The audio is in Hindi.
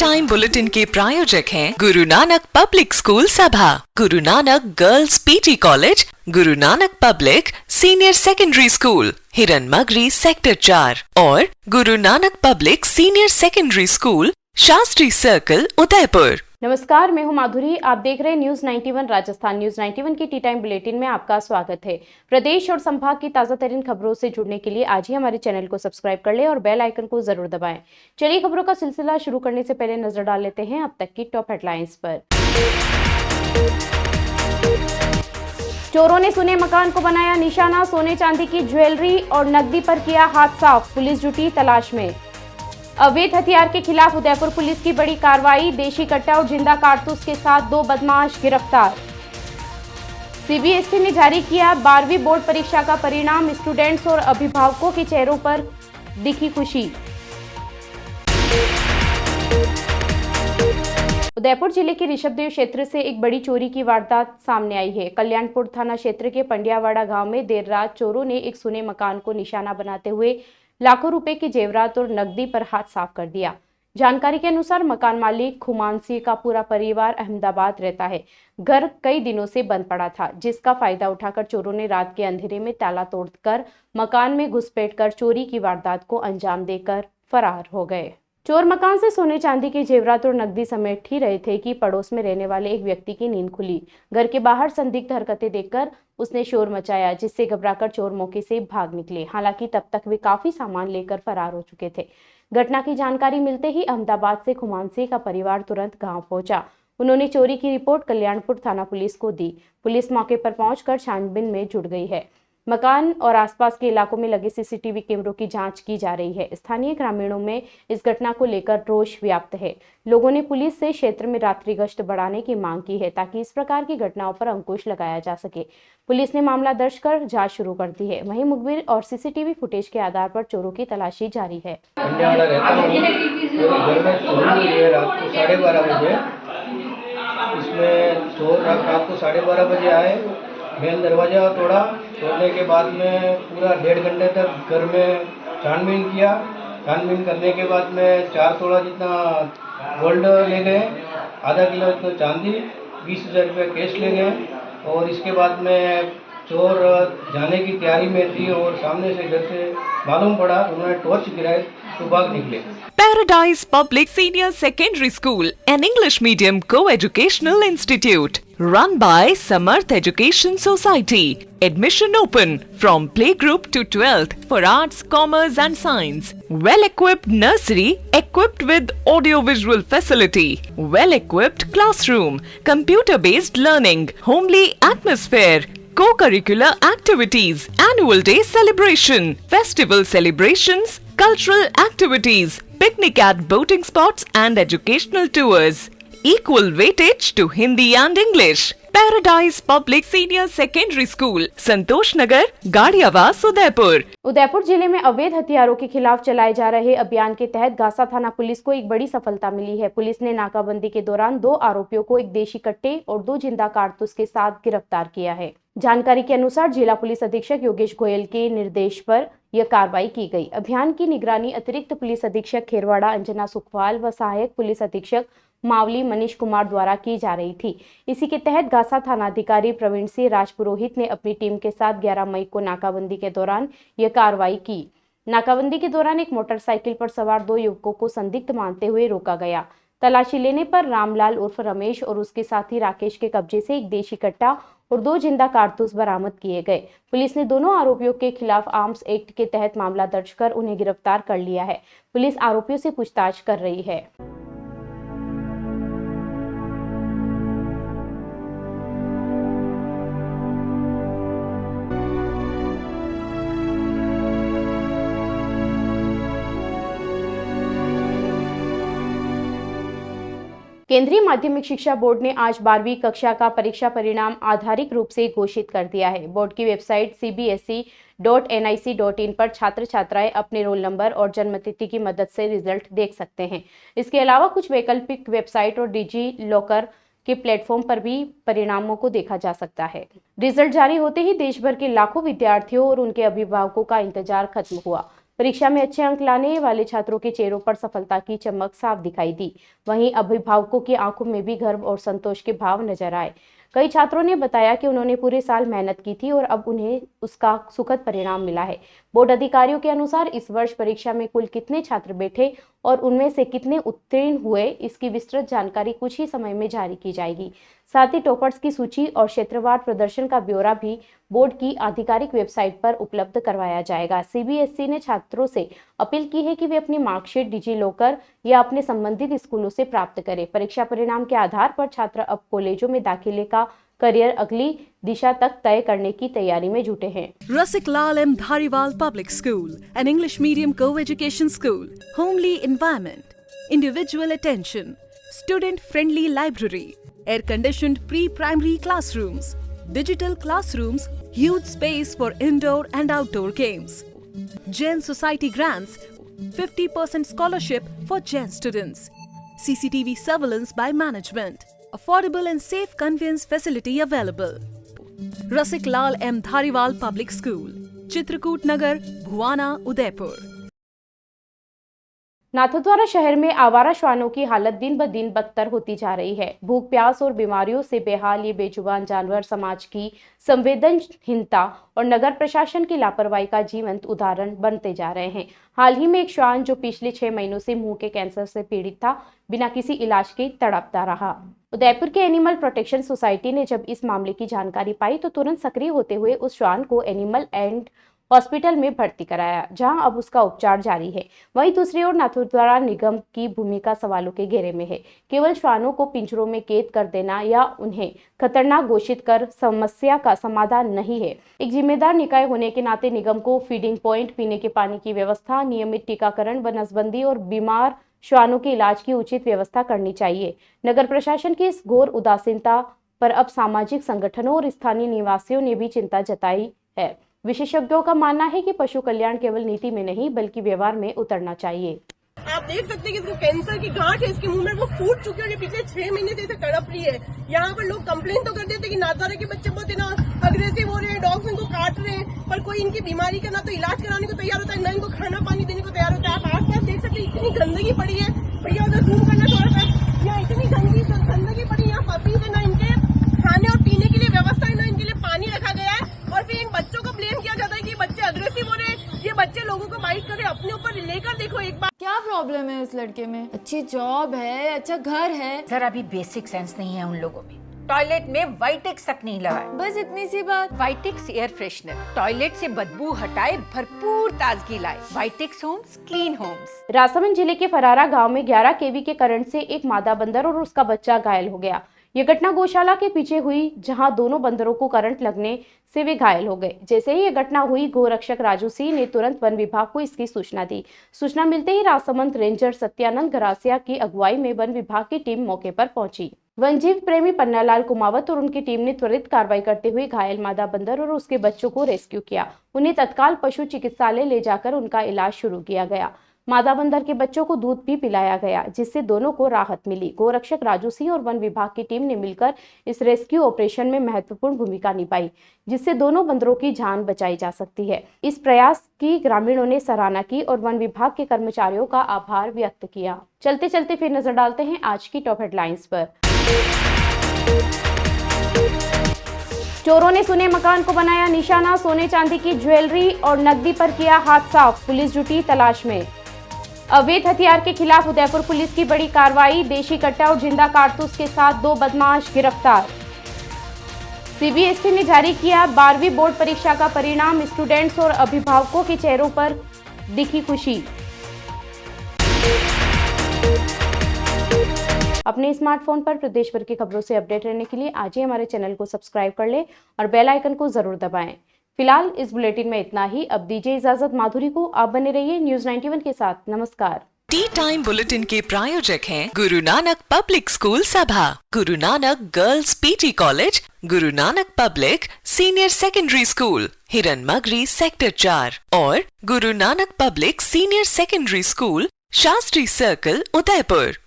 टाइम बुलेटिन के प्रायोजक हैं गुरु नानक पब्लिक स्कूल सभा, Guru Nanak girls PT college, Guru Nanak public senior secondary school, Hiranmagri sector 4 और Guru Nanak public senior secondary school, Shastri circle, Udaipur. नमस्कार, मैं हूं माधुरी। आप देख रहे हैं न्यूज 91 राजस्थान। न्यूज 91 की टी टाइम बुलेटिन में आपका स्वागत है। प्रदेश और संभाग की ताजा तरीन खबरों से जुड़ने के लिए आज ही हमारे चैनल को सब्सक्राइब कर लें और बेल आइकन को जरूर दबाएं। चलिए खबरों का सिलसिला शुरू करने से पहले नजर डाल लेते हैं अब तक की टॉप हेडलाइंस पर। चोरों ने सुने मकान को बनाया निशाना, सोने चांदी की ज्वेलरी और नकदी पर किया हाथ साफ, पुलिस जुटी तलाश में। अवैध हथियार के खिलाफ उदयपुर पुलिस की बड़ी कार्रवाई, देशी कट्टा और जिंदा कारतूस के साथ 2 बदमाश गिरफ्तार। सीबीएसई ने जारी किया 12वीं बोर्ड परीक्षा का परिणाम, स्टूडेंट्स और अभिभावकों के चेहरों पर दिखी खुशी। उदयपुर जिले के ऋषभदेव क्षेत्र से एक बड़ी चोरी की वारदात सामने आई है। कल्याणपुर थाना क्षेत्र के पंडियावाड़ा गांव में देर रात चोरों ने एक सुने मकान को निशाना बनाते हुए लाखों रुपए के जेवरात और नकदी पर हाथ साफ कर दिया। जानकारी के अनुसार मकान मालिक खुमान सिंह का पूरा परिवार अहमदाबाद रहता है। घर कई दिनों से बंद पड़ा था, जिसका फायदा उठाकर चोरों ने रात के अंधेरे में ताला तोड़कर मकान में घुसपैठ कर चोरी की वारदात को अंजाम देकर फरार हो गए। चोर मकान से सोने चांदी के जेवरात और नकदी समेट ही रहे थे कि पड़ोस में रहने वाले एक व्यक्ति की नींद खुली। घर के बाहर संदिग्ध हरकतें देखकर उसने शोर मचाया, जिससे घबराकर चोर मौके से भाग निकले। हालांकि तब तक वे काफी सामान लेकर फरार हो चुके थे। घटना की जानकारी मिलते ही अहमदाबाद से खुमान सिंह का परिवार तुरंत गांव पहुंचा। उन्होंने चोरी की रिपोर्ट कल्याणपुर थाना पुलिस को दी। पुलिस मौके पर पहुंचकर छानबीन में जुट गई है। मकान और आसपास के इलाकों में लगे सीसीटीवी कैमरों की जांच की जा रही है। स्थानीय ग्रामीणों में इस घटना को लेकर रोष व्याप्त है। लोगों ने पुलिस से क्षेत्र में रात्रि गश्त बढ़ाने की मांग की है, ताकि इस प्रकार की घटनाओं पर अंकुश लगाया जा सके। पुलिस ने मामला दर्ज कर जांच शुरू कर दी है। वहीं मुखबिर और सीसीटीवी फुटेज के आधार पर चोरों की तलाशी जारी है। इसमें चोर रात को 12:30 बजे आए, मेन दरवाजा तोड़ा। तोड़ने के बाद में पूरा 1.5 घंटे तक घर में छानबीन किया। छानबीन करने के बाद में 4 तोला जितना गोल्ड ले गए, आधा किलो इतना चांदी, 20,000 रुपये कैश ले गए। और इसके बाद में चोर जाने की तैयारी में थी और सामने से घर से मालूम पड़ा, उन्होंने टॉर्च गिराए तो भाग निकले। Paradise Public Senior Secondary School, an English medium co-educational institute run by Samarth Education Society. Admission open from playgroup to 12th for arts, commerce and science. Well-equipped nursery equipped with audio-visual facility. Well-equipped classroom, computer-based learning, homely atmosphere, co-curricular activities, annual day celebration, festival celebrations, cultural activities, picnic at boating spots and educational tours. Equal weightage to Hindi and English. Paradise Public Senior Secondary School, संतोष नगर, गाड़ियावास, उदयपुर। उदयपुर जिले में अवैध हथियारों के खिलाफ चलाए जा रहे अभियान के तहत गासा थाना पुलिस को एक बड़ी सफलता मिली है। पुलिस ने नाकाबंदी के दौरान 2 आरोपियों को एक देशी कट्टे और 2 जिंदा कारतूस के साथ गिरफ्तार किया है। जानकारी के अनुसार जिला पुलिस अधीक्षक योगेश गोयल के निर्देश पर यह कार्रवाई की गई। अभियान की निगरानी अतिरिक्त पुलिस अधीक्षक खेरवाड़ा अंजना सुखवाल व सहायक पुलिस अधीक्षक मावली मनीष कुमार द्वारा की जा रही थी। इसी के तहत गासा थाना अधिकारी प्रवीण सिंह राजपुरोहित ने अपनी टीम के साथ 11 मई को नाकाबंदी के दौरान यह कार्रवाई की। नाकाबंदी के दौरान एक मोटरसाइकिल पर सवार 2 युवकों को संदिग्ध मानते हुए रोका गया। तलाशी लेने पर रामलाल उर्फ रमेश और उसके साथी राकेश के कब्जे से एक देशी कट्टा और 2 जिंदा कारतूस बरामद किए गए। पुलिस ने दोनों आरोपियों के खिलाफ आर्म्स एक्ट के तहत मामला दर्ज कर उन्हें गिरफ्तार कर लिया है। पुलिस आरोपियों से पूछताछ कर रही है। केंद्रीय माध्यमिक शिक्षा बोर्ड ने आज 12वीं कक्षा का परीक्षा परिणाम आधारिक रूप से घोषित कर दिया है। बोर्ड की वेबसाइट cbse.nic.in पर छात्र छात्राएं अपने रोल नंबर और जन्मतिथि की मदद से रिजल्ट देख सकते हैं। इसके अलावा कुछ वैकल्पिक वेबसाइट और डिजी लॉकर के प्लेटफॉर्म पर भी परिणामों को देखा जा सकता है। रिजल्ट जारी होते ही देश भर के लाखों विद्यार्थियों और उनके अभिभावकों का इंतजार खत्म हुआ। परीक्षा में अच्छे अंक लाने वाले छात्रों के चेहरों पर सफलता की चमक साफ दिखाई दी। वहीं अभिभावकों की आंखों में भी गर्व और संतोष के भाव नजर आए। कई छात्रों ने बताया कि उन्होंने पूरे साल मेहनत की थी और अब उन्हें उसका सुखद परिणाम मिला है। बोर्ड अधिकारियों के अनुसार इस वर्ष परीक्षा में कुल कितने छात्र बैठे और उनमें से कितने उत्तीर्ण हुए, इसकी विस्तृत जानकारी कुछ ही समय में जारी की जाएगी। साथ ही टॉपर्स की सूची और क्षेत्रवार प्रदर्शन का ब्यौरा भी बोर्ड की आधिकारिक वेबसाइट पर उपलब्ध करवाया जाएगा। सीबीएसई ने छात्रों से अपील की है कि वे अपनी मार्कशीट डिजी लॉकर या अपने संबंधित स्कूलों से प्राप्त करें। परीक्षा परिणाम के आधार पर छात्र अब कॉलेजों में दाखिले का करियर अगली दिशा तक तय करने की तैयारी में जुटे हैं। Rasik Lal M. Dhariwal Public School, an English medium co-education school, homely environment, individual attention, student-friendly library, air-conditioned pre-primary classrooms, digital classrooms, huge space for indoor and outdoor games. Jain Society grants 50% scholarship for Jain students. CCTV surveillance by management. Affordable and safe conveyance facility available. Rasik Lal M. Dhariwal Public School, Chitrakoot नगर, भुवाना, उदयपुर। नाथद्वारा शहर में आवारा श्वानों की हालत दिन ब दिन बदतर होती जा रही है। भूख, प्यास और बीमारियों से बेहाल ये बेजुबान जानवर समाज की संवेदनहीनता और नगर प्रशासन की लापरवाही का जीवंत उदाहरण बनते जा रहे हैं। हाल ही में एक श्वान जो पिछले 6 महीनों से मुंह के कैंसर से पीड़ित था, बिना किसी इलाज के तड़पता रहा। उदयपुर के एनिमल प्रोटेक्शन सोसाइटी ने जब इस मामले की जानकारी पाई तो तुरंत सक्रिय होते हुए उस श्वान को एनिमल एंड हॉस्पिटल में भर्ती कराया, जहां अब उसका उपचार जारी है। वहीं दूसरी ओर नाथद्वारा निगम की भूमिका सवालों के घेरे में है। केवल श्वानों को पिंजरों में कैद कर देना या उन्हें खतरनाक घोषित कर समस्या का समाधान नहीं है। एक जिम्मेदार निकाय होने के नाते निगम को फीडिंग पॉइंट, पीने के पानी की व्यवस्था, नियमित टीकाकरण, बनसबंदी और बीमार श्वानों के इलाज की उचित व्यवस्था करनी चाहिए। नगर प्रशासन की इस घोर उदासीनता पर अब सामाजिक संगठनों और स्थानीय निवासियों ने भी चिंता जताई है। विशेषज्ञों का मानना है कि पशु कल्याण केवल नीति में नहीं बल्कि व्यवहार में उतरना चाहिए। आप देख सकते हैं कि इसको कैंसर की गांठ है, इसके मुंह में वो फूट चुकी है और ये पिछले 6 महीने से इसे तड़प रही है। यहाँ पर लोग कंप्लेन तो कर देते कि नाथद्वारा के बच्चे बहुत ना अग्रेसिव हो रहे हैं, डॉग्स इनको काट रहे हैं, पर कोई इनकी बीमारी का ना तो इलाज कराने को तैयार होता है, ना इनको खाना पानी देने को तैयार होता है। आप आस-पास देख सकते हैं इतनी गंदगी पड़ी है। भैया उधर जूम करना थोड़ा सा, यहाँ इतनी गंदगी पड़ी, यहाँ पपी है, ना इनके खाने और पीने के लिए व्यवस्था है, ना इनके लिए पानी रखा गया है। और फिर इन बच्चों को ब्लेम किया जाता है कि बच्चे अग्रेसिव हो रहे हैं, ये बच्चे लोगों को बाइट कर रहे हैं। अपने ऊपर लेकर देखो एक बार। क्या प्रॉब्लम है इस लड़के में? अच्छी जॉब है, अच्छा घर है, जरा भी बेसिक सेंस नहीं है उन लोगों में। टॉयलेट में वाइटेक्स तक नहीं लगा है। बस इतनी सी बात। वाइटेक्स एयर फ्रेशनर टॉयलेट से बदबू हटाए, भरपूर ताजगी लाए। वाइटेक्स होम्स, क्लीन होम्स। राजसमंद जिले के फरारा गांव में 11 केवी के करंट से एक मादा बंदर और उसका बच्चा घायल हो गया। ये घटना गौशाला के पीछे हुई, जहां दोनों बंदरों को करंट लगने से वे घायल हो गए। जैसे ही ये घटना हुई, गोरक्षक राजू सिंह ने तुरंत वन विभाग को इसकी सूचना दी। सूचना मिलते ही राजसमंद रेंजर सत्यानंद घरासिया की अगुवाई में वन विभाग की टीम मौके पर पहुंची। वन्यजीव प्रेमी पन्नालाल कुमावत और उनकी टीम ने त्वरित कार्रवाई करते हुए घायल मादा बंदर और उसके बच्चों को रेस्क्यू किया। उन्हें तत्काल पशु चिकित्सालय ले जाकर उनका इलाज शुरू किया गया। मादा बंदर के बच्चों को दूध भी पिलाया गया, जिससे दोनों को राहत मिली। गोरक्षक राजू सिंह और वन विभाग की टीम ने मिलकर इस रेस्क्यू ऑपरेशन में महत्वपूर्ण भूमिका निभाई, जिससे दोनों बंदरों की जान बचाई जा सकती है। इस प्रयास की ग्रामीणों ने सराहना की और वन विभाग के कर्मचारियों का आभार व्यक्त किया। चलते चलते फिर नजर डालते हैं आज की टॉप हेडलाइंस पर। चोरों ने सुने मकान को बनाया निशाना, सोने चांदी की ज्वेलरी और नकदी पर किया हाथ साफ, पुलिस जुटी तलाश में। अवैध हथियार के खिलाफ उदयपुर पुलिस की बड़ी कार्रवाई, देशी कट्टा और जिंदा कारतूस के साथ 2 बदमाश गिरफ्तार। सीबीएसई ने जारी किया 12वीं बोर्ड परीक्षा का परिणाम, स्टूडेंट्स और अभिभावकों के चेहरों पर दिखी खुशी। अपने स्मार्टफोन पर प्रदेश भर की खबरों से अपडेट रहने के लिए आज ही हमारे चैनल को सब्सक्राइब कर लें और बेल आइकन को जरूर दबाएं। फिलहाल इस बुलेटिन में इतना ही। अब दीजिए इजाजत माधुरी को। आप बने रहिए न्यूज 91 के साथ। नमस्कार। टी टाइम बुलेटिन के प्रायोजक हैं गुरु नानक पब्लिक स्कूल सभा, Guru Nanak girls PT college, Guru Nanak public senior secondary school, Hiranmagri sector 4 और Guru Nanak public senior secondary school, Shastri circle, Udaipur.